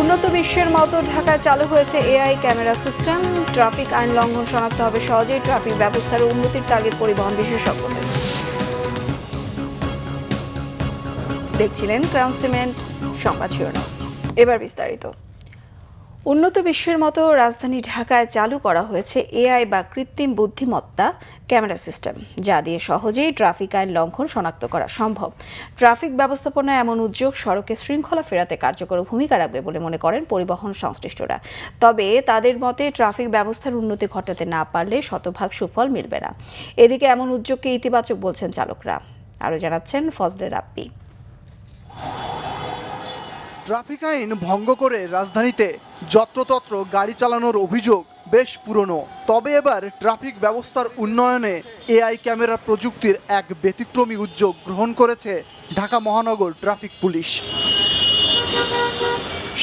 উন্নত বিশ্বের মতো ঢাকায় চালু হয়েছে এআই ক্যামেরা সিস্টেম। ট্রাফিক আইন লঙ্ঘন শনাক্ত হবে সহজেই। ট্রাফিক ব্যবস্থার উন্নতির তাগিদ পরিবহন বিশেষজ্ঞদের। দেখছিলেন ক্রাউন সিমেন্ট সংবাদ শিরোনাম। এবার বিস্তারিত। উন্নত বিশ্বের মতো রাজধানী ঢাকায় চালু করা হয়েছে এআই বা কৃত্রিম বুদ্ধিমত্তা ক্যামেরা সিস্টেম, যা দিয়ে সহজেই ট্রাফিক আইন লঙ্ঘন শনাক্ত করা সম্ভব। ট্রাফিক ব্যবস্থাপনায় এমন উদ্যোগ সড়কে শৃঙ্খলা ফেরাতে কার্যকর ভূমিকা রাখবে বলে মনে করেন পরিবহন সংশ্লিষ্টরা। তবে তাদের মতে ট্রাফিক ব্যবস্থার উন্নতি ঘটাতে না পারলে শতভাগ সুফল মিলবে না। এদিকে এমন উদ্যোগকে ইতিবাচক বলছেন চালকরা। আরও জানাচ্ছেন ফজলে রাব্বি। ট্রাফিক আইন ভঙ্গ করে রাজধানীতে যত্রতত্র গাড়ি চালানোর অভিযোগ বেশ পুরনো। তবে এবার ট্রাফিক ব্যবস্থার উন্নয়নে এআই ক্যামেরা প্রযুক্তির এক ব্যতিক্রমী উদ্যোগ গ্রহণ করেছে ঢাকা মহানগর ট্রাফিক পুলিশ।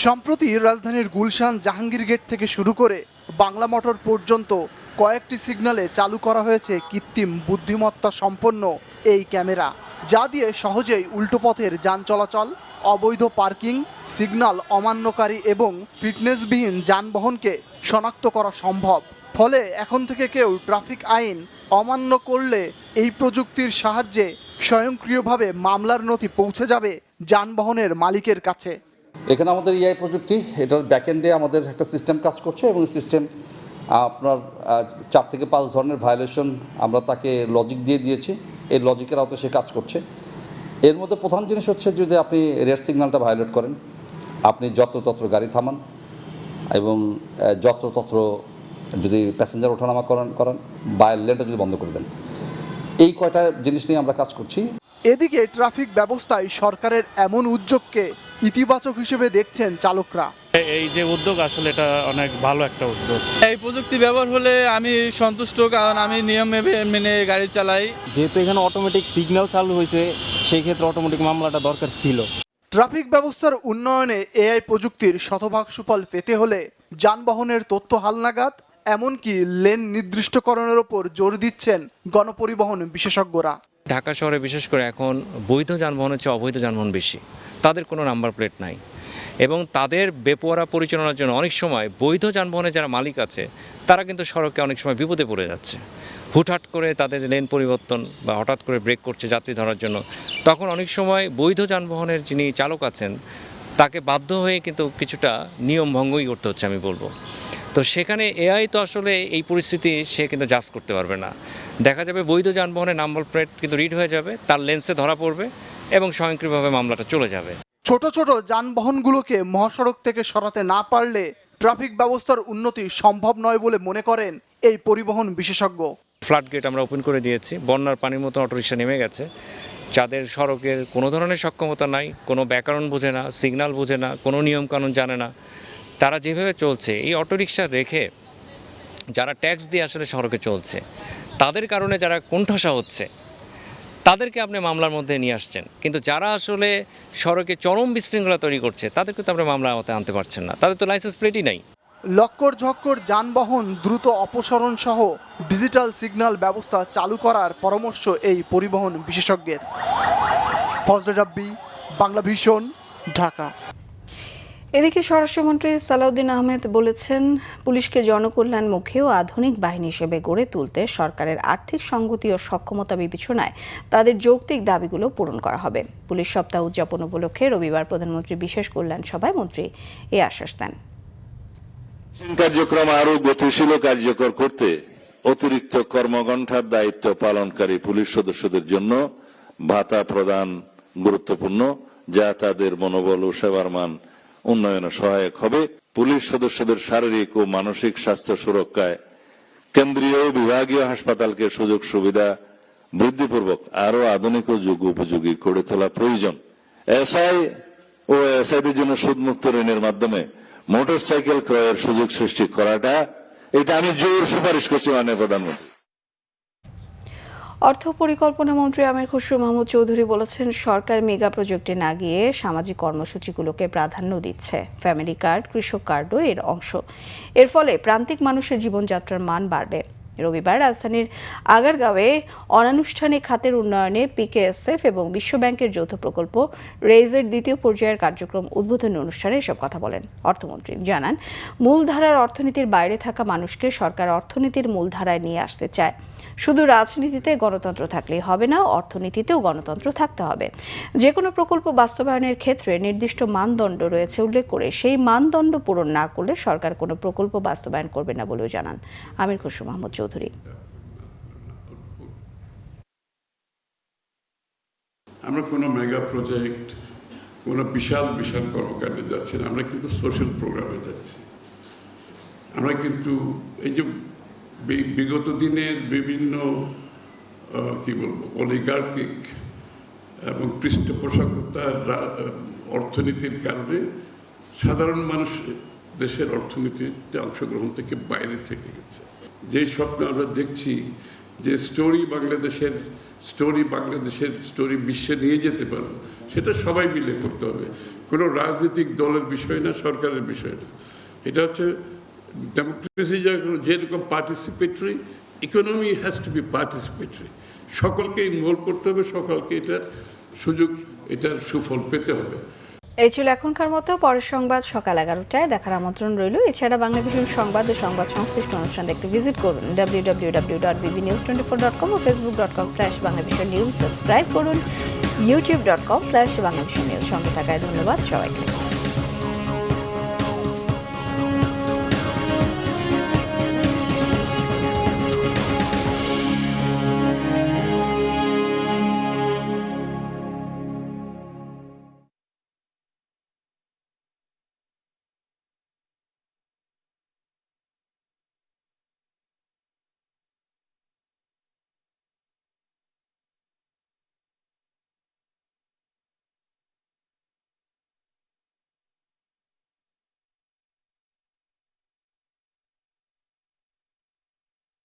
সম্প্রতি রাজধানীর গুলশান, জাহাঙ্গীর গেট থেকে শুরু করে বাংলা মোটর পর্যন্ত কয়েকটি সিগন্যালে চালু করা হয়েছে কৃত্রিম বুদ্ধিমত্তা সম্পন্ন এই ক্যামেরা, যা দিয়ে সহজেই উল্টো পথের যান চলাচল, অবৈধ পার্কিং, সিগন্যাল অমান্যকারী এবং ফিটনেসবিহীন যানবাহনকে শনাক্ত করা সম্ভব। ফলে এখন থেকে কেউ ট্রাফিক আইন অমান্য করলে এই প্রযুক্তির সাহায্যে স্বয়ংক্রিয়ভাবে মামলার নথি পৌঁছে যাবে যানবাহনের মালিকের কাছে। এখানে আমাদের এআই প্রযুক্তি, এটার ব্যাকএন্ডে আমাদের একটা সিস্টেম কাজ করছে এবং সিস্টেম আপনার 4 থেকে 5 ধরনের ভায়োলেশন আমরা তাকে লজিক দিয়ে দিয়েছি। এই লজিকের আওতায় সে কাজ করছে। এর মধ্যে প্রধান জিনিস হচ্ছে, যদি আপনি রেড সিগন্যালটা ভায়োলেট করেন, আপনি যত্রতত্র গাড়ি থামান এবং যত্রতত্র যদি প্যাসেঞ্জার ওঠানামা করেন বা লেনটা যদি বন্ধ করে দেন, এই কয়টা জিনিস নিয়ে আমরা কাজ করছি। এদিকে ট্রাফিক ব্যবস্থায় সরকারের এমন উদ্যোগকে ইতিবাচক হিসেবে দেখছেন চালকরা। এই যে উদ্যোগ, আসলে এটা অনেক ভালো একটা উদ্যোগ। এই প্রযুক্তি ব্যবহার হলে আমি সন্তুষ্ট, কারণ আমি নিয়ম মেনে গাড়ি চালাই। যেহেতু এখানে অটোমেটিক সিগন্যাল চালু হয়েছে, সেই ক্ষেত্রে অটোমেটিক মামলাটা দরকার ছিল। ট্রাফিক ব্যবস্থার উন্নয়নে এআই প্রযুক্তির শতভাগ সুফল পেতে হলে যানবাহনের তথ্য হালনাগাদ, এমনকি লেন নির্দিষ্টকরণের ওপর জোর দিচ্ছেন গণপরিবহন বিশেষজ্ঞরা। ঢাকা শহরে বিশেষ করে এখন বৈধ যানবাহনের চেয়ে অবৈধ যানবাহন বেশি। তাদের কোনো নাম্বার প্লেট নাই এবং তাদের বেপরোয়া পরিচালনার জন্য অনেক সময় বৈধ যানবাহনের যারা মালিক আছে তারা কিন্তু সড়কে অনেক সময় বিপদে পড়ে যাচ্ছে। হুটহাট করে তাদের লেন পরিবর্তন বা হঠাৎ করে ব্রেক করছে যাত্রী ধরার জন্য, তখন অনেক সময় বৈধ যানবাহনের যিনি চালক আছেন তাকে বাধ্য হয়ে কিন্তু কিছুটা নিয়ম ভঙ্গই করতে হচ্ছে আমি বলবো। তো সেখানে এআই তো আসলে এই পরিস্থিতি সে কিন্তু জাজ করতে পারবে না। দেখা যাবে বৈধ যানবাহনের নাম্বার প্লেট কিন্তু রিড হয়ে যাবে, তার লেন্সে ধরা পড়বে এবং স্বয়ংক্রিয়ভাবে মামলাটা চলে যাবে। ছোট ছোট যানবাহনগুলোকে মহাসড়ক থেকে সরাতে না পারলে ট্রাফিক ব্যবস্থার উন্নতি সম্ভব নয় বলে মনে করেন এই পরিবহন বিশেষজ্ঞ। ফ্লাড গেট আমরা ওপেন করে দিয়েছি, বন্যার পানির মতো অটোরিকশা নেমে গেছে। যাদের সড়কের কোনো ধরনের সক্ষমতা নাই, কোনো ব্যাকরণ বোঝে না, সিগন্যাল বোঝে না, কোনো নিয়মকানুন জানে না, তারা যেভাবে চলছে, এই অটোরিকশা রেখে যারা ট্যাক্স দিয়ে আসলে সড়কে চলছে, তাদের কারণে যারা কোণঠাসা হচ্ছে তাদেরকে আপনি মামলার মধ্যে নিয়ে আসছেন। কিন্তু যারা আসলে সড়কে চরম বিশৃঙ্খলা তৈরি করছে তাদেরকে তো আপনি মামলার আওতায় আনতে পারছেন না, তাদের তো লাইসেন্স প্লেটই নাই। লক্কর ঝক্কর যানবাহন দ্রুত অপসারণ সহ ডিজিটাল সিগন্যাল ব্যবস্থা চালু করার পরামর্শ এই পরিবহন বিশেষজ্ঞের। ফজলে রাব্বি, বাংলা ভিশন, ঢাকা। এদিকে স্বরাষ্ট্রমন্ত্রী সালাউদ্দিন আহমেদ বলেছেন, পুলিশকে জনকল্যাণমুখী ও আধুনিক বাহিনী হিসেবে গড়ে তুলতে সরকারের আর্থিক সংগতি ও সক্ষমতা বিবেচনায় তাদের যৌক্তিক দাবিগুলো পূরণ করা হবে। পুলিশ সপ্তাহ উদযাপন উপলক্ষে রবিবার প্রধানমন্ত্রীর বিশেষ কল্যাণ সভায় মন্ত্রী এ আশ্বাস দেন। কার্যক্রম আরো গতিশীল ও কার্যকর করতে অতিরিক্ত কর্মঘণ্টার দায়িত্ব পালনকারী পুলিশ সদস্যদের জন্য ভাতা প্রদান গুরুত্বপূর্ণ, যা তাদের মনোবল ও সেবার মান উন্নয়নে সহায়ক হবে। পুলিশ সদস্যদের শারীরিক ও মানসিক স্বাস্থ্য সুরক্ষায় কেন্দ্রীয় বিভাগীয় হাসপাতালকে সুযোগ সুবিধা বৃদ্ধিপূর্বক আরো আধুনিক ও যুগ উপযোগী করে তোলা প্রয়োজন। এসআই ও এসআইদের জন্য সুদমুক্ত ঋণের মাধ্যমে মোটরসাইকেল ক্রয়ের সুযোগ সৃষ্টি করাটা, এটা আমি জোর সুপারিশ করছি মাননীয় প্রধানমন্ত্রী। অর্থ পরিকল্পনা মন্ত্রী আমির খসরু মাহমুদ চৌধুরী বলেছেন, সরকার মেগা প্রজেক্টে না গিয়ে সামাজিক কর্মসূচিগুলোকে প্রাধান্য দিচ্ছে। ফ্যামিলি কার্ড, কৃষক কার্ডও এর অংশ। এর ফলে প্রান্তিক মানুষের জীবনযাত্রার মান বাড়বে। রবিবার রাজধানীর আগারগাঁওয়ে অনানুষ্ঠানিক খাতের উন্নয়নে পিকেএসএফ এবং বিশ্বব্যাংকের যৌথ প্রকল্প রেইজের দ্বিতীয় পর্যায়ের কার্যক্রম উদ্বোধনী অনুষ্ঠানে এসব কথা বলেন অর্থমন্ত্রী। জানান, মূলধারার অর্থনীতির বাইরে থাকা মানুষকে সরকার অর্থনীতির মূলধারায় নিয়ে আসতে চায়। শুধু রাজনীতিতে গণতন্ত্র থাকলেই হবে না, অর্থনীতিতেও গণতন্ত্র থাকতে হবে। যে কোনো প্রকল্প বাস্তবায়নের ক্ষেত্রে নির্দিষ্ট মানদণ্ড রয়েছে উল্লেখ করে সেই মানদণ্ড পূরণ না করলে সরকার কোনো প্রকল্প বাস্তবায়ন করবে না বলেও জানান আমির খসরু মাহমুদ চৌধুরী। আমরা কোনো মেগা প্রজেক্ট, কোনো বিশাল বিশাল কর্মকাণ্ডে যাচ্ছি না, আমরা কিন্তু সোশ্যাল প্রোগ্রামে যাচ্ছি। আমরা কিন্তু এই যে বিগত দিনের বিভিন্ন অলিগার্কিক এবং পৃষ্ঠপোষকতার অর্থনীতির কারণে সাধারণ মানুষ দেশের অর্থনীতিতে অংশগ্রহণ থেকে বাইরে থেকে গেছে। যে স্বপ্ন আমরা দেখছি যে বাংলাদেশের স্টোরি বিশ্বে নিয়ে যেতে পারবো, সেটা সবাই মিলে করতে হবে। কোনো রাজনৈতিক দলের বিষয় না, সরকারের বিষয় না। এটা হচ্ছে ডেমোক্রেসি যেরকম participatory, economy has to be participatory. সকলকে ইনভলভ করতে হবে, সকলকে এটার সুফল পেতে হবে। এই ছিল এখনকার মতো। পরের সংবাদ সকাল 11টায় দেখার আমন্ত্রণ রইল। এছাড়া বাংলাভিশন সংবাদ ও সংবাদ সংশ্লিষ্ট অনুষ্ঠান দেখতে ভিজিট করুন www.bbnews24.com ও facebook.com/banglavishnnews। সাবস্ক্রাইব করুন youtube.com/banglavishnnews। সঙ্গে থাকায় ধন্যবাদ সবাইকে।